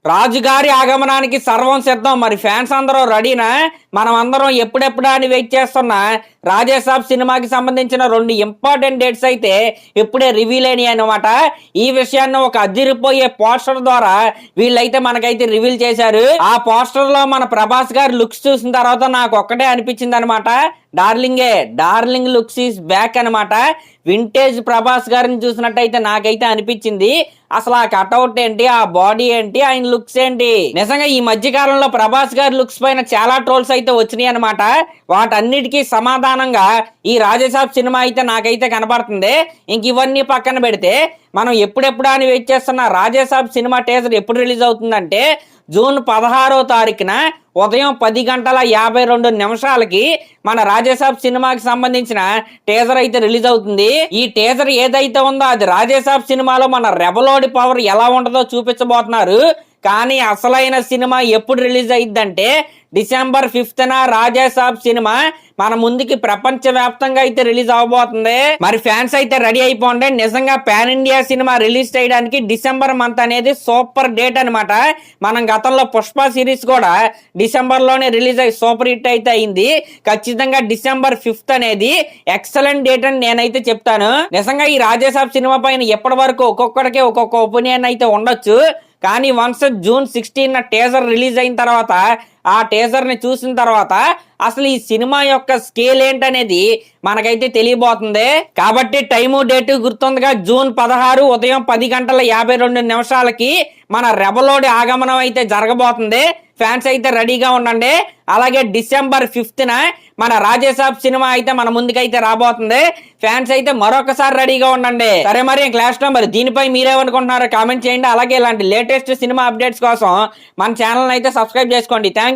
రాజుగారి ఆగమనానికి సర్వం సిద్ధం. మరి ఫ్యాన్స్ అందరూ రెడీనా? మనం అందరం ఎప్పుడెప్పుడా అని వెయిట్ చేస్తున్నా రాజేసాబ్ సినిమాకి సంబంధించిన 2 ఇంపార్టెంట్ డేట్స్ అయితే ఇప్పుడే రివీల్ అయినాయి అనమాట. ఈ విషయాన్ని ఒక అదిరిపోయే పోస్టర్ ద్వారా వీళ్ళైతే మనకైతే రివీల్ చేశారు. ఆ పోస్టర్ లో మన ప్రభాస్ గారి లుక్స్ చూసిన తర్వాత నాకు ఒక్కటే అనిపించింది అనమాట, డార్లింగ్ లుక్స్ ఈస్ బ్యాక్ అనమాట. వింటేజ్ ప్రభాస్ గారిని చూసినట్టయితే నాకైతే అనిపించింది. అసలు ఆ కట్అవుట్ ఏంటి, ఆ బాడీ ఏంటి, ఆయన లుక్స్ ఏంటి, నిజంగా ఈ మధ్య కాలంలో ప్రభాస్ గారి లుక్స్ పైన చాలా ట్రోల్స్ అయితే వచ్చినాయి అనమాట. వాటన్నిటికీ సమాధానంగా ఈ రాజేసాబ్ సినిమా అయితే నాకైతే కనబడుతుంది. ఇంక ఇవన్నీ పక్కన పెడితే మనం ఎప్పుడెప్పుడా అని వెయిట్ చేస్తున్న రాజేసాబ్ సినిమా టీజర్ ఎప్పుడు రిలీజ్ అవుతుందంటే జూన్ 16వ తారీఖున ఉదయం 10:52 మన రాజేసాబ్ సినిమాకి సంబంధించిన టీజర్ అయితే రిలీజ్ అవుతుంది. ఈ టీజర్ ఏదైతే ఉందో అది రాజేసాబ్ సినిమాలో మన రెబలోడి పవర్ ఎలా ఉంటుందో చూపించబోతున్నారు. కానీ అసలైన సినిమా ఎప్పుడు రిలీజ్ అయ్యిద్దంటే December 5th రాజేసాబ్ సినిమా మన ముందుకి ప్రపంచ వ్యాప్తంగా అయితే రిలీజ్ అవబోతుంది. మరి ఫ్యాన్స్ అయితే రెడీ అయిపోండి. నిజంగా పాన్ ఇండియా సినిమా రిలీజ్ చేయడానికి డిసెంబర్ మంత్ అనేది సూపర్ డేట్ అనమాట. మనం గతంలో పుష్ప సిరీస్ కూడా డిసెంబర్ లోనే రిలీజ్ అయ్యి సూపర్ హిట్ అయితే అయింది. ఖచ్చితంగా December 5th అనేది ఎక్సలెంట్ డేట్ అని నేనైతే చెప్తాను. నిజంగా ఈ రాజేసాబ్ సినిమా పైన ఎప్పటి వరకు ఒక్కొక్కడికి ఒక్కొక్క ఒపీనియన్ అయితే ఉండొచ్చు. కానీ వన్స్ June 16 టీజర్ రిలీజ్ అయిన తర్వాత ఆ టీజర్ ని చూసిన తర్వాత అసలు ఈ సినిమా యొక్క స్కేల్ ఏంటనేది మనకైతే తెలియబోతుంది. కాబట్టి టైము డేటు గుర్తుందిగా, June 16 ఉదయం 10:52 మన రెబలోడి ఆగమనం అయితే జరగబోతుంది. ఫ్యాన్స్ అయితే రెడీగా ఉండండి. అలాగే December 5th మన రాజేసాబ్ సినిమా అయితే మన ముందుకైతే రాబోతుంది. ఫ్యాన్స్ అయితే మరొకసారి రెడీగా ఉండండి. సరే మరి క్లాస్ లో మరి దీనిపై మీరేమనుకుంటున్నారో కామెంట్ చేయండి. అలాగే ఇలాంటి లేటెస్ట్ సినిమా అప్డేట్స్ కోసం మన ఛానల్ అయితే సబ్స్క్రైబ్ చేసుకోండి. Thank you.